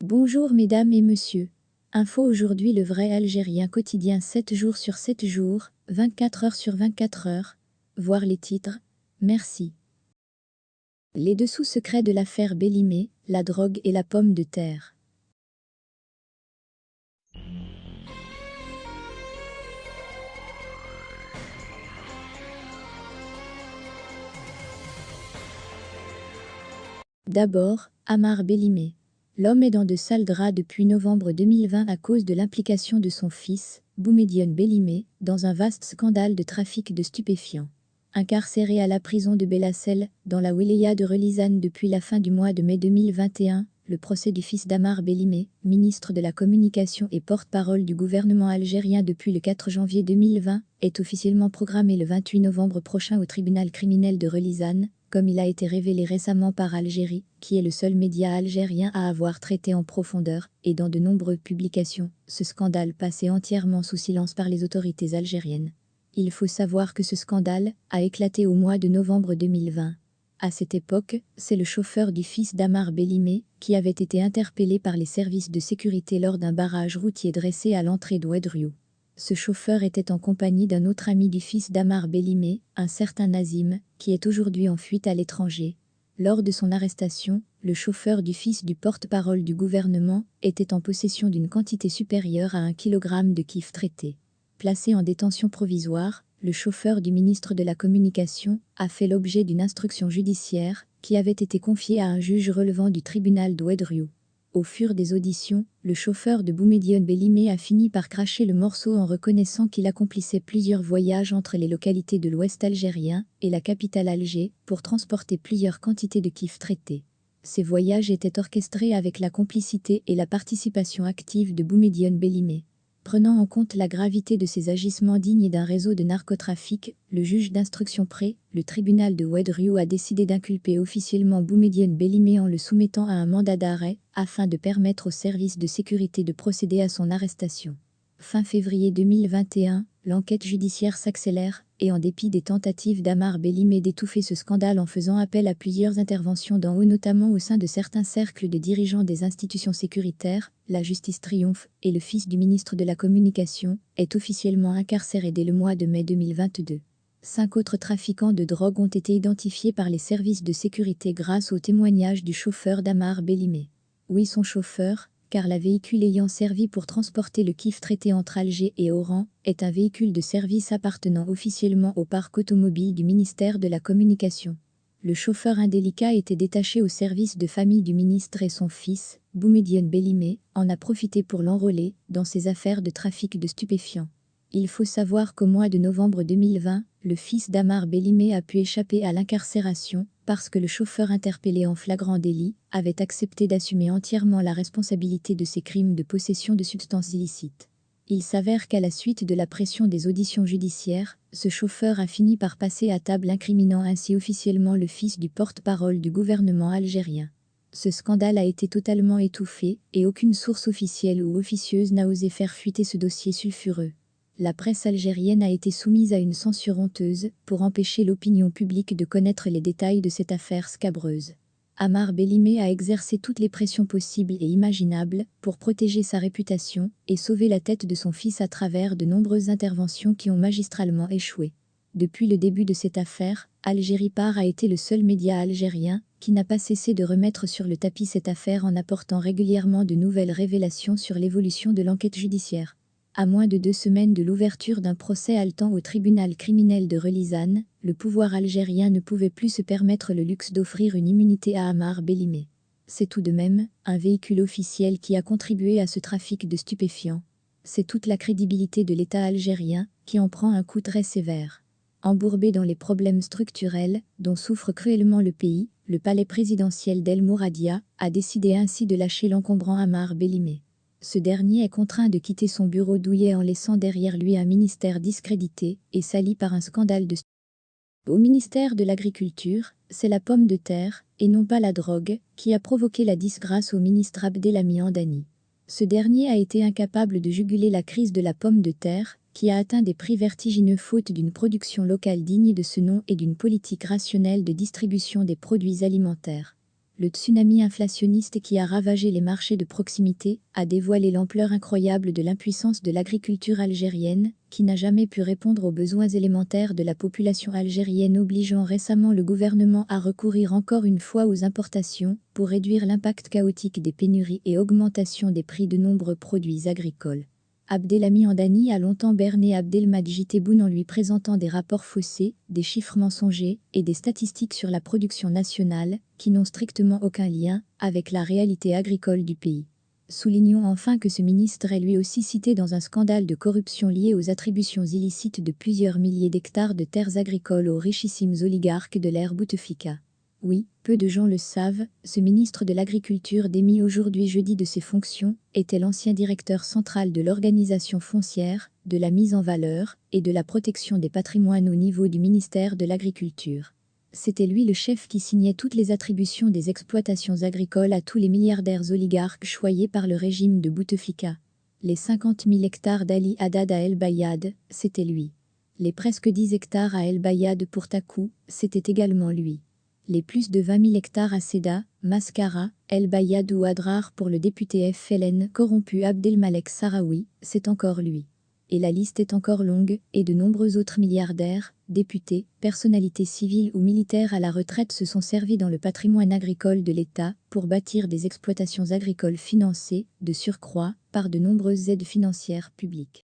Bonjour mesdames et messieurs. Info aujourd'hui le vrai Algérien quotidien 7 jours sur 7 jours, 24 heures sur 24 heures. Voir les titres. Merci. Les dessous secrets de l'affaire Bellimé, la drogue et la pomme de terre. D'abord, Amar Bellimé. L'homme est dans de sales draps depuis novembre 2020 à cause de l'implication de son fils, Boumediene Bellimé, dans un vaste scandale de trafic de stupéfiants. Incarcéré à la prison de Belacel, dans la wilaya de Relizane depuis la fin du mois de mai 2021, le procès du fils d'Amar Bellimé, ministre de la Communication et porte-parole du gouvernement algérien depuis le 4 janvier 2020, est officiellement programmé le 28 novembre prochain au tribunal criminel de Relizane, comme il a été révélé récemment par Algérie, qui est le seul média algérien à avoir traité en profondeur, et dans de nombreuses publications, ce scandale passé entièrement sous silence par les autorités algériennes. Il faut savoir que ce scandale a éclaté au mois de novembre 2020. À cette époque, c'est le chauffeur du fils d'Amar Bellimé qui avait été interpellé par les services de sécurité lors d'un barrage routier dressé à l'entrée d'Ouedriou. Ce chauffeur était en compagnie d'un autre ami du fils d'Amar Bellimé, un certain Nazim, qui est aujourd'hui en fuite à l'étranger. Lors de son arrestation, le chauffeur du fils du porte-parole du gouvernement était en possession d'une quantité supérieure à 1 kg de kiff traité. Placé en détention provisoire, le chauffeur du ministre de la Communication a fait l'objet d'une instruction judiciaire qui avait été confiée à un juge relevant du tribunal d'Ouedriou. Au fur des auditions, le chauffeur de Boumediene Bellimé a fini par cracher le morceau en reconnaissant qu'il accomplissait plusieurs voyages entre les localités de l'ouest algérien et la capitale Alger pour transporter plusieurs quantités de kiff traités. Ces voyages étaient orchestrés avec la complicité et la participation active de Boumediene Bellimé. Prenant en compte la gravité de ces agissements dignes d'un réseau de narcotrafic, le juge d'instruction près, le tribunal de Ouedriou a décidé d'inculper officiellement Boumediene Bellimé en le soumettant à un mandat d'arrêt, afin de permettre aux services de sécurité de procéder à son arrestation. Fin février 2021, l'enquête judiciaire s'accélère, et en dépit des tentatives d'Amar Bellimé d'étouffer ce scandale en faisant appel à plusieurs interventions d'en haut notamment au sein de certains cercles de dirigeants des institutions sécuritaires, la justice triomphe, et le fils du ministre de la Communication est officiellement incarcéré dès le mois de mai 2022. 5 autres trafiquants de drogue ont été identifiés par les services de sécurité grâce au témoignage du chauffeur d'Amar Bellimé. Oui, son chauffeur, car le véhicule ayant servi pour transporter le kiff traité entre Alger et Oran est un véhicule de service appartenant officiellement au parc automobile du ministère de la Communication. Le chauffeur indélicat était détaché au service de famille du ministre et son fils, Boumediene Bellimé, en a profité pour l'enrôler dans ses affaires de trafic de stupéfiants. Il faut savoir qu'au mois de novembre 2020, le fils d'Amar Bellimé a pu échapper à l'incarcération parce que le chauffeur interpellé en flagrant délit avait accepté d'assumer entièrement la responsabilité de ses crimes de possession de substances illicites. Il s'avère qu'à la suite de la pression des auditions judiciaires, ce chauffeur a fini par passer à table incriminant ainsi officiellement le fils du porte-parole du gouvernement algérien. Ce scandale a été totalement étouffé et aucune source officielle ou officieuse n'a osé faire fuiter ce dossier sulfureux. La presse algérienne a été soumise à une censure honteuse pour empêcher l'opinion publique de connaître les détails de cette affaire scabreuse. Amar Bellimé a exercé toutes les pressions possibles et imaginables pour protéger sa réputation et sauver la tête de son fils à travers de nombreuses interventions qui ont magistralement échoué. Depuis le début de cette affaire, Algérie Part a été le seul média algérien qui n'a pas cessé de remettre sur le tapis cette affaire en apportant régulièrement de nouvelles révélations sur l'évolution de l'enquête judiciaire. À moins de 2 semaines de l'ouverture d'un procès haletant au tribunal criminel de Relizane, le pouvoir algérien ne pouvait plus se permettre le luxe d'offrir une immunité à Amar Bellimé. C'est tout de même un véhicule officiel qui a contribué à ce trafic de stupéfiants. C'est toute la crédibilité de l'État algérien qui en prend un coup très sévère. Embourbé dans les problèmes structurels dont souffre cruellement le pays, le palais présidentiel d'El Mouradia a décidé ainsi de lâcher l'encombrant Amar Bellimé. Ce dernier est contraint de quitter son bureau douillet en laissant derrière lui un ministère discrédité et sali par un scandale de Au ministère de l'Agriculture, c'est la pomme de terre, et non pas la drogue, qui a provoqué la disgrâce au ministre Abdelhamid Hamdani. Ce dernier a été incapable de juguler la crise de la pomme de terre, qui a atteint des prix vertigineux faute d'une production locale digne de ce nom et d'une politique rationnelle de distribution des produits alimentaires. Le tsunami inflationniste qui a ravagé les marchés de proximité a dévoilé l'ampleur incroyable de l'impuissance de l'agriculture algérienne, qui n'a jamais pu répondre aux besoins élémentaires de la population algérienne, obligeant récemment le gouvernement à recourir encore une fois aux importations pour réduire l'impact chaotique des pénuries et augmentation des prix de nombreux produits agricoles. Abdelhamid Hamdani a longtemps berné Abdelmadjid Tebboune en lui présentant des rapports faussés, des chiffres mensongers et des statistiques sur la production nationale qui n'ont strictement aucun lien avec la réalité agricole du pays. Soulignons enfin que ce ministre est lui aussi cité dans un scandale de corruption lié aux attributions illicites de plusieurs milliers d'hectares de terres agricoles aux richissimes oligarques de l'ère Bouteflika. Oui, peu de gens le savent, ce ministre de l'Agriculture démis aujourd'hui jeudi de ses fonctions était l'ancien directeur central de l'organisation foncière, de la mise en valeur et de la protection des patrimoines au niveau du ministère de l'Agriculture. C'était lui le chef qui signait toutes les attributions des exploitations agricoles à tous les milliardaires oligarques choyés par le régime de Bouteflika. Les 50 000 hectares d'Ali Haddad à El Bayad, c'était lui. Les presque 10 hectares à El Bayad pour Takou, c'était également lui. Les plus de 20 000 hectares à Ceda, Mascara, El Bayad ou Adrar pour le député FLN corrompu Abdelmalek Sahraoui, c'est encore lui. Et la liste est encore longue, et de nombreux autres milliardaires, députés, personnalités civiles ou militaires à la retraite se sont servis dans le patrimoine agricole de l'État pour bâtir des exploitations agricoles financées, de surcroît, par de nombreuses aides financières publiques.